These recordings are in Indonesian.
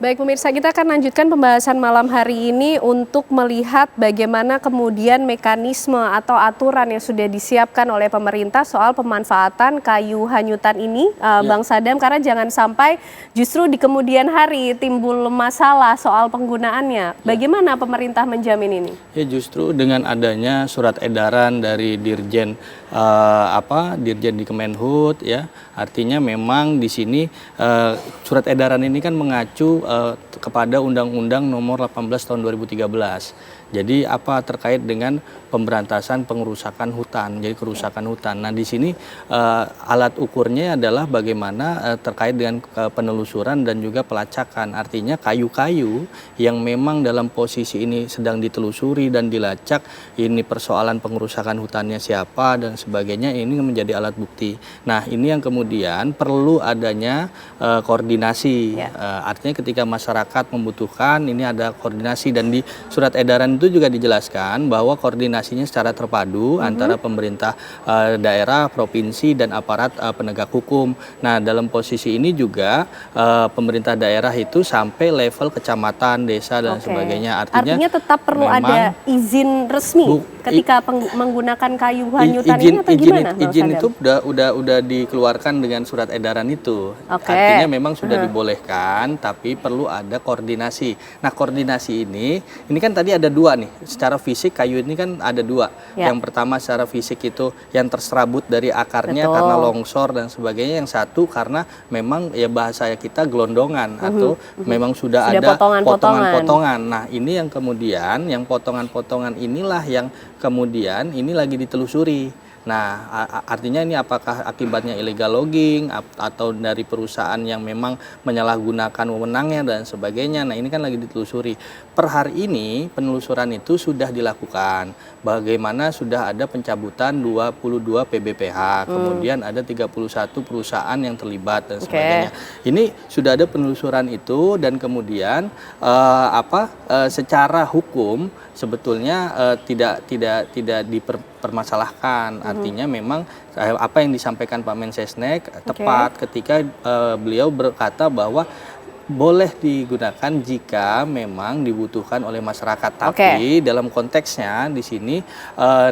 Baik pemirsa, kita akan lanjutkan pembahasan malam hari ini untuk melihat bagaimana kemudian mekanisme atau aturan yang sudah disiapkan oleh pemerintah soal pemanfaatan kayu hanyutan ini, Bang Sadam, karena jangan sampai justru di kemudian hari timbul masalah soal penggunaannya. Bagaimana pemerintah menjamin ini? Ya, justru dengan adanya surat edaran dari Dirjen Dirjen di Kemenhub, ya, artinya memang di sini surat edaran ini kan mengacu kepada Undang-Undang Nomor 18 Tahun 2013. Jadi apa terkait dengan pemberantasan pengerusakan hutan, jadi kerusakan hutan. Nah di sini alat ukurnya adalah bagaimana terkait dengan penelusuran dan juga pelacakan. Artinya kayu-kayu yang memang dalam posisi ini sedang ditelusuri dan dilacak, ini persoalan pengerusakan hutannya siapa dan sebagainya, ini menjadi alat bukti. Nah ini yang kemudian perlu adanya koordinasi. Artinya ketika masyarakat membutuhkan, ini ada koordinasi, dan di surat edaran itu juga dijelaskan bahwa koordinasinya secara terpadu antara pemerintah daerah, provinsi, dan aparat penegak hukum. Nah dalam posisi ini juga pemerintah daerah itu sampai level kecamatan, desa, dan sebagainya. Artinya tetap perlu ada izin resmi ketika menggunakan kayu hanyutan ini, atau gimana? Izin itu udah dikeluarkan dengan surat edaran itu. Artinya memang sudah dibolehkan, tapi perlu ada koordinasi. Nah koordinasi ini kan tadi ada dua nih. Secara fisik kayu ini kan ada dua. Yang pertama secara fisik itu yang terserabut dari akarnya karena longsor dan sebagainya. Yang satu karena memang ya bahasa kita gelondongan atau memang sudah ada potongan-potongan. Nah ini yang kemudian yang potongan-potongan inilah yang kemudian ini lagi ditelusuri. Nah, artinya ini apakah akibatnya illegal logging atau dari perusahaan yang memang menyalahgunakan wewenangnya dan sebagainya. Nah, ini kan lagi ditelusuri. Per hari ini penelusuran itu sudah dilakukan. Bagaimana sudah ada pencabutan 22 PBPH, kemudian ada 31 perusahaan yang terlibat dan sebagainya. Ini sudah ada penelusuran itu, dan kemudian secara hukum sebetulnya tidak dipermasalahkan. Artinya memang apa yang disampaikan Pak Mensesnek tepat ketika beliau berkata bahwa boleh digunakan jika memang dibutuhkan oleh masyarakat. Tapi dalam konteksnya di sini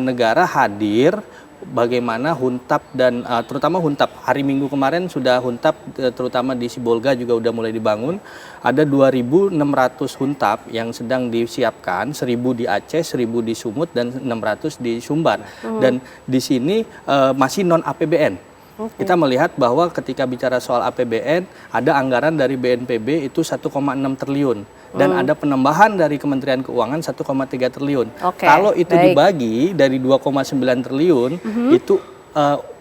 negara hadir. Bagaimana Huntap dan terutama Huntap, hari Minggu kemarin sudah Huntap, terutama di Sibolga juga udah mulai dibangun. Ada 2.600 Huntap yang sedang disiapkan, 1.000 di Aceh, 1.000 di Sumut, dan 600 di Sumbar. Dan di sini masih non APBN. Kita melihat bahwa ketika bicara soal APBN, ada anggaran dari BNPB itu 1,6 triliun. Dan ada penambahan dari Kementerian Keuangan 1,3 triliun. Kalau itu dibagi dari 2,9 triliun, itu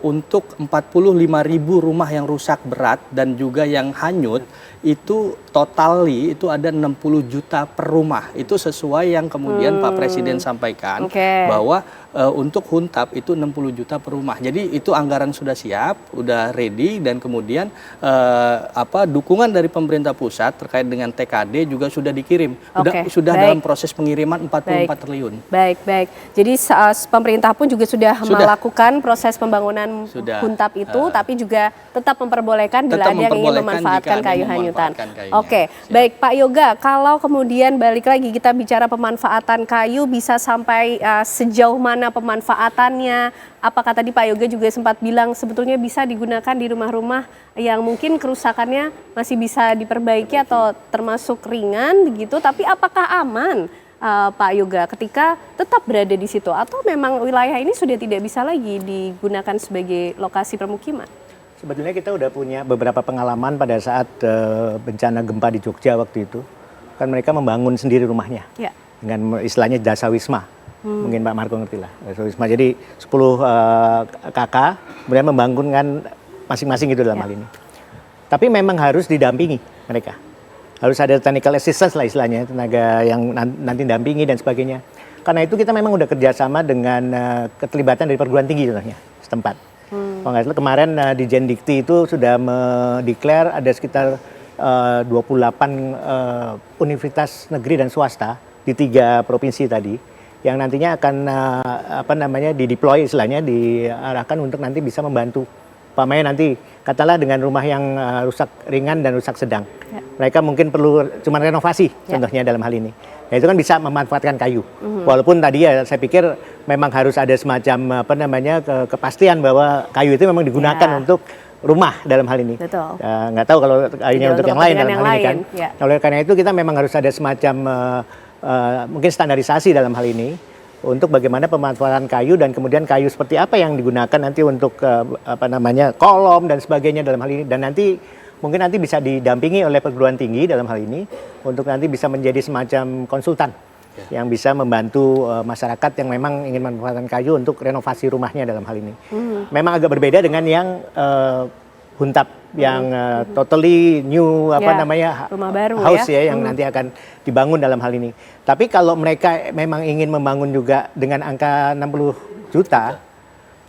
untuk 45.000 rumah yang rusak berat dan juga yang hanyut, itu totali itu ada 60 juta per rumah. Itu sesuai yang kemudian Pak Presiden sampaikan bahwa untuk Huntap itu 60 juta per rumah. Jadi itu anggaran sudah siap, udah ready, dan kemudian dukungan dari pemerintah pusat terkait dengan TKD juga sudah dikirim. Sudah dalam proses pengiriman 44 triliun. Baik. Jadi pemerintah pun juga sudah melakukan proses pembangunan Huntap itu, tapi juga tetap memperbolehkan bila ada yang ingin memanfaatkan kayu hanyutan. Baik Pak Yoga, kalau kemudian balik lagi kita bicara pemanfaatan kayu, bisa sampai sejauh mana pemanfaatannya? Apakah tadi Pak Yoga juga sempat bilang sebetulnya bisa digunakan di rumah-rumah yang mungkin kerusakannya masih bisa diperbaiki atau termasuk ringan begitu, tapi apakah aman Pak Yoga ketika tetap berada di situ, atau memang wilayah ini sudah tidak bisa lagi digunakan sebagai lokasi permukiman? Sebetulnya kita udah punya beberapa pengalaman pada saat bencana gempa di Jogja waktu itu. Kan mereka membangun sendiri rumahnya dengan istilahnya jasa wisma. Mungkin Pak Marco ngerti lah, jasa wisma. Jadi 10 kakak kemudian membangunkan masing-masing itu dalam hal ini. Tapi memang harus didampingi mereka. Harus ada technical assistance lah istilahnya, tenaga yang nanti dampingi dan sebagainya. Karena itu kita memang udah kerjasama dengan keterlibatan dari perguruan tinggi contohnya setempat. Kalau nggak salah kemarin di Jendikti itu sudah mendeklar ada sekitar 28 universitas negeri dan swasta di 3 provinsi tadi yang nantinya akan dideploy istilahnya, diarahkan untuk nanti bisa membantu. Umpamanya nanti katalah dengan rumah yang rusak ringan dan rusak sedang. mereka mungkin perlu cuma renovasi contohnya dalam hal ini. Ya itu kan bisa memanfaatkan kayu. Walaupun tadi ya saya pikir memang harus ada semacam kepastian bahwa kayu itu memang digunakan untuk rumah dalam hal ini. Betul. Nggak tahu kalau kayunya untuk yang lain dalam hal ini kan. Ya. Oleh karena itu kita memang harus ada semacam mungkin standarisasi dalam hal ini untuk bagaimana pemanfaatan kayu dan kemudian kayu seperti apa yang digunakan nanti untuk kolom dan sebagainya dalam hal ini, dan nanti mungkin nanti bisa didampingi oleh perguruan tinggi dalam hal ini untuk nanti bisa menjadi semacam konsultan yang bisa membantu masyarakat yang memang ingin memanfaatkan kayu untuk renovasi rumahnya dalam hal ini. Memang agak berbeda dengan yang huntap yang totally new rumah baru house yang nanti akan dibangun dalam hal ini. Tapi kalau mereka memang ingin membangun juga dengan angka 60 juta,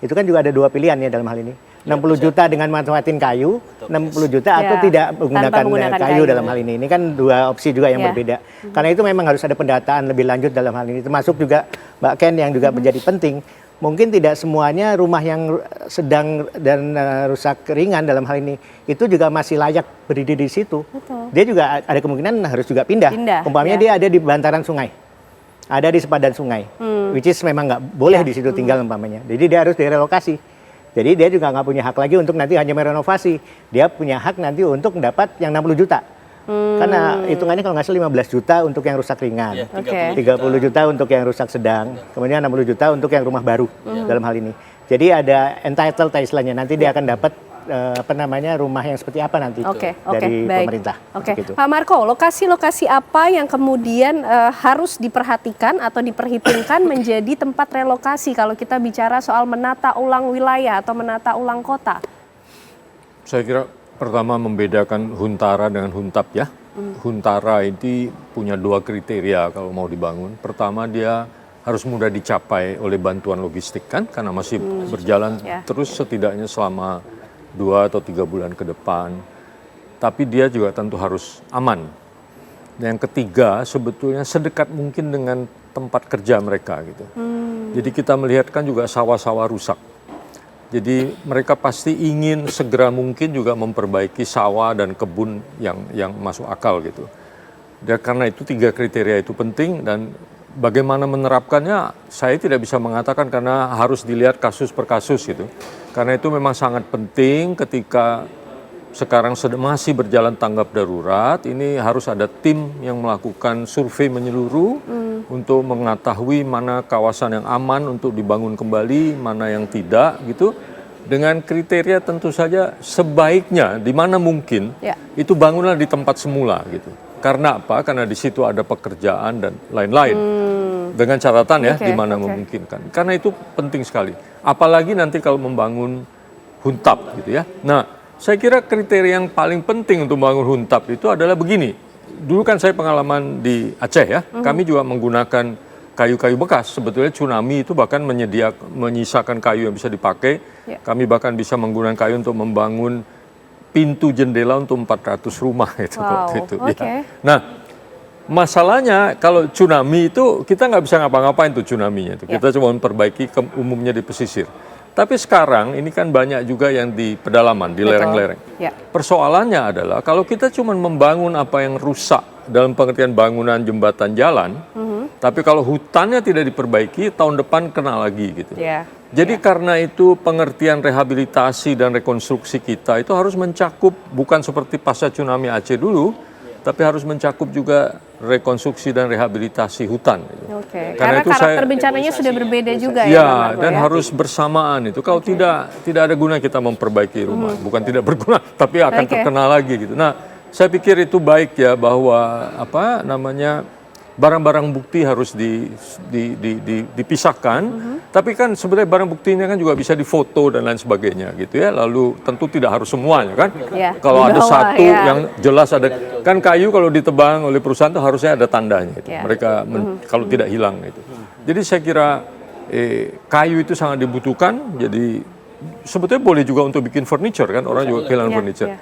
itu kan juga ada dua pilihan ya dalam hal ini. 60 juta dengan manfaatin kayu, 60 juta atau tidak menggunakan kayu dalam hal ini. Ini kan dua opsi juga yang berbeda. Karena itu memang harus ada pendataan lebih lanjut dalam hal ini. Termasuk juga Mbak Ken yang juga menjadi penting. Mungkin tidak semuanya rumah yang sedang dan rusak ringan dalam hal ini itu juga masih layak berdiri di situ. Betul. Dia juga ada kemungkinan harus juga pindah. Umpamanya dia ada di bantaran sungai, ada di sepadan sungai, which is memang nggak boleh di situ tinggal umpamanya. Jadi dia harus direlokasi. Jadi dia juga nggak punya hak lagi untuk nanti hanya merenovasi. Dia punya hak nanti untuk mendapat yang 60 juta. Karena hitungannya kalau nggak salah 15 juta untuk yang rusak ringan, 30 juta untuk yang rusak sedang, kemudian 60 juta untuk yang rumah baru dalam hal ini. Jadi ada entitled istilahnya, nanti dia akan dapat rumah yang seperti apa nanti dari pemerintah. Gitu. Pak Marco, lokasi-lokasi apa yang kemudian harus diperhatikan atau diperhitungkan menjadi tempat relokasi kalau kita bicara soal menata ulang wilayah atau menata ulang kota? Saya kira pertama membedakan huntara dengan huntap ya. Huntara ini punya dua kriteria kalau mau dibangun. Pertama dia harus mudah dicapai oleh bantuan logistik kan, karena masih berjalan terus setidaknya selama 2 atau 3 bulan ke depan. Tapi dia juga tentu harus aman. Yang ketiga sebetulnya sedekat mungkin dengan tempat kerja mereka gitu. Jadi kita melihat kan juga sawah-sawah rusak. Jadi mereka pasti ingin segera mungkin juga memperbaiki sawah dan kebun yang masuk akal gitu. Dan karena itu 3 kriteria itu penting, dan bagaimana menerapkannya saya tidak bisa mengatakan karena harus dilihat kasus per kasus gitu. Karena itu memang sangat penting ketika sekarang masih berjalan tanggap darurat, ini harus ada tim yang melakukan survei menyeluruh untuk mengetahui mana kawasan yang aman untuk dibangun kembali, mana yang tidak gitu. Dengan kriteria tentu saja sebaiknya di mana mungkin itu bangunlah di tempat semula gitu. Karena apa? Karena di situ ada pekerjaan dan lain-lain. Dengan catatan ya di mana memungkinkan. Karena itu penting sekali. Apalagi nanti kalau membangun huntap gitu ya. Nah, saya kira kriteria yang paling penting untuk membangun huntap itu adalah begini. Dulu kan saya pengalaman di Aceh ya. Kami juga menggunakan kayu-kayu bekas. Sebetulnya tsunami itu bahkan menyisakan kayu yang bisa dipakai. Kami bahkan bisa menggunakan kayu untuk membangun pintu jendela untuk 400 rumah itu waktu itu. Ya. Nah, masalahnya kalau tsunami itu kita nggak bisa ngapa-ngapain tuh tsunami-nya itu. Kita cuma memperbaiki umumnya di pesisir. Tapi sekarang ini kan banyak juga yang di pedalaman, di lereng-lereng. Persoalannya adalah kalau kita cuma membangun apa yang rusak dalam pengertian bangunan jembatan jalan, tapi kalau hutannya tidak diperbaiki, tahun depan kena lagi gitu. Jadi karena itu pengertian rehabilitasi dan rekonstruksi kita itu harus mencakup bukan seperti pasca tsunami Aceh dulu, tapi harus mencakup juga rekonstruksi dan rehabilitasi hutan. Karena itu karakter bencananya sudah berbeda juga ya. Dan harus bersamaan itu. Kalau tidak ada guna kita memperbaiki rumah, bukan tidak berguna, tapi akan terkena lagi gitu. Nah, saya pikir itu baik ya bahwa barang-barang bukti harus dipisahkan. Tapi kan sebenarnya barang buktinya kan juga bisa difoto dan lain sebagainya gitu ya. Lalu tentu tidak harus semuanya kan. Kalau ada satu yang jelas ada, kan kayu kalau ditebang oleh perusahaan itu harusnya ada tandanya itu. Mereka kalau tidak hilang itu. Jadi saya kira kayu itu sangat dibutuhkan. Jadi sebetulnya boleh juga untuk bikin furniture kan, orang juga kehilangan furniture.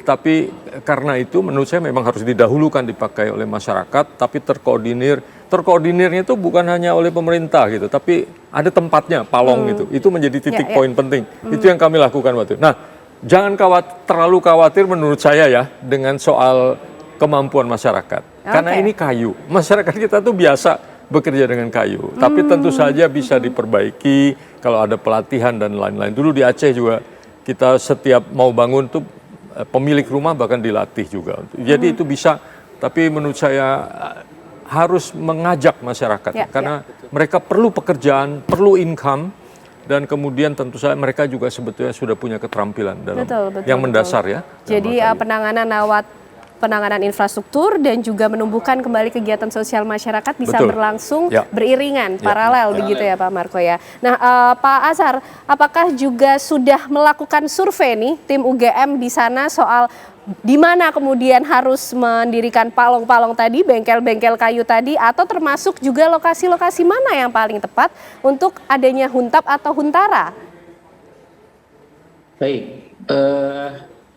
Tapi karena itu menurut saya memang harus didahulukan dipakai oleh masyarakat, tapi terkoordinirnya itu bukan hanya oleh pemerintah gitu, tapi ada tempatnya, palong gitu. Itu menjadi titik poin penting. Itu yang kami lakukan waktu itu. Nah, jangan terlalu khawatir menurut saya ya dengan soal kemampuan masyarakat. Karena ini kayu, masyarakat kita tuh biasa bekerja dengan kayu. Tapi tentu saja bisa diperbaiki kalau ada pelatihan dan lain-lain. Dulu di Aceh juga kita setiap mau bangun tuh pemilik rumah bahkan dilatih juga. Jadi itu bisa, tapi menurut saya harus mengajak masyarakat. Karena mereka perlu pekerjaan, perlu income, dan kemudian tentu saja mereka juga sebetulnya sudah punya keterampilan dalam yang mendasar ya. Jadi penanganan infrastruktur dan juga menumbuhkan kembali kegiatan sosial masyarakat bisa berlangsung beriringan, paralel begitu ya Pak Marco ya. Nah Pak Azhar, apakah juga sudah melakukan survei nih tim UGM di sana soal di mana kemudian harus mendirikan palong-palong tadi, bengkel-bengkel kayu tadi, atau termasuk juga lokasi-lokasi mana yang paling tepat untuk adanya huntap atau huntara? Baik,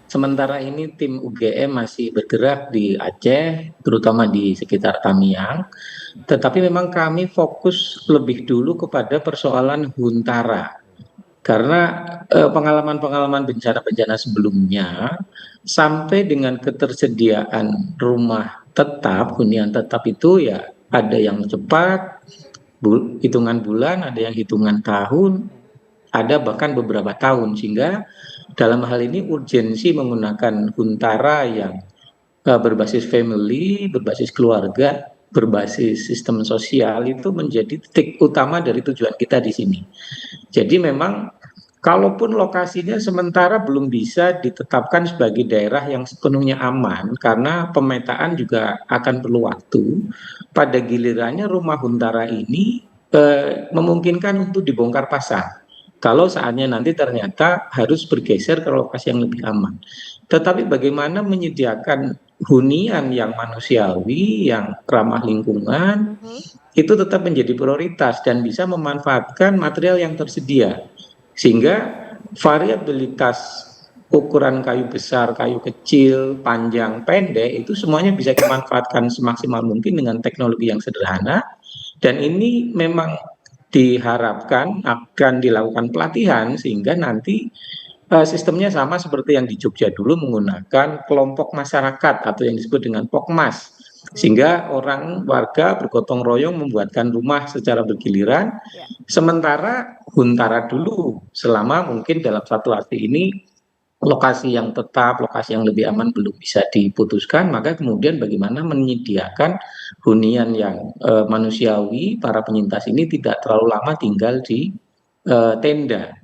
sementara ini tim UGM masih bergerak di Aceh, terutama di sekitar Tamiang. Tetapi memang kami fokus lebih dulu kepada persoalan huntara. Karena pengalaman-pengalaman bencana-bencana sebelumnya, sampai dengan ketersediaan rumah tetap, hunian tetap itu ya ada yang cepat, hitungan bulan, ada yang hitungan tahun, ada bahkan beberapa tahun. Sehingga dalam hal ini urgensi menggunakan huntara yang berbasis family, berbasis keluarga, berbasis sistem sosial itu menjadi titik utama dari tujuan kita di sini. Jadi memang kalaupun lokasinya sementara belum bisa ditetapkan sebagai daerah yang sepenuhnya aman karena pemetaan juga akan perlu waktu, pada gilirannya rumah huntara ini memungkinkan untuk dibongkar pasang. Kalau saatnya nanti ternyata harus bergeser ke lokasi yang lebih aman. Tetapi bagaimana menyediakan hunian yang manusiawi, yang ramah lingkungan, itu tetap menjadi prioritas dan bisa memanfaatkan material yang tersedia. Sehingga variabilitas ukuran kayu besar, kayu kecil, panjang, pendek, itu semuanya bisa dimanfaatkan semaksimal mungkin dengan teknologi yang sederhana. Dan ini memang diharapkan akan dilakukan pelatihan sehingga nanti sistemnya sama seperti yang di Jogja dulu menggunakan kelompok masyarakat atau yang disebut dengan Pokmas, sehingga warga bergotong royong membuatkan rumah secara bergiliran, sementara huntara dulu selama mungkin dalam satu arti ini lokasi yang tetap, lokasi yang lebih aman belum bisa diputuskan, maka kemudian bagaimana menyediakan hunian yang manusiawi, para penyintas ini tidak terlalu lama tinggal di tenda.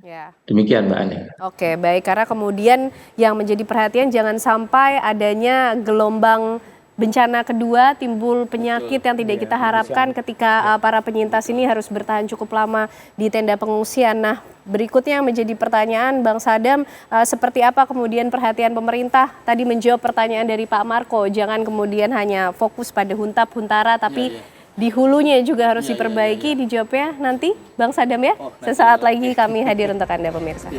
Demikian Mbak Ani. Oke, baik, karena kemudian yang menjadi perhatian jangan sampai adanya gelombang bencana kedua, timbul penyakit yang tidak kita harapkan ketika para penyintas ini harus bertahan cukup lama di tenda pengungsian. Nah, berikutnya menjadi pertanyaan Bang Sadam, seperti apa kemudian perhatian pemerintah tadi menjawab pertanyaan dari Pak Marco, jangan kemudian hanya fokus pada huntap, huntara, tapi di hulunya juga harus diperbaiki. Dijawabnya nanti Bang Sadam ya. Sesaat lagi kami hadir untuk Anda pemirsa.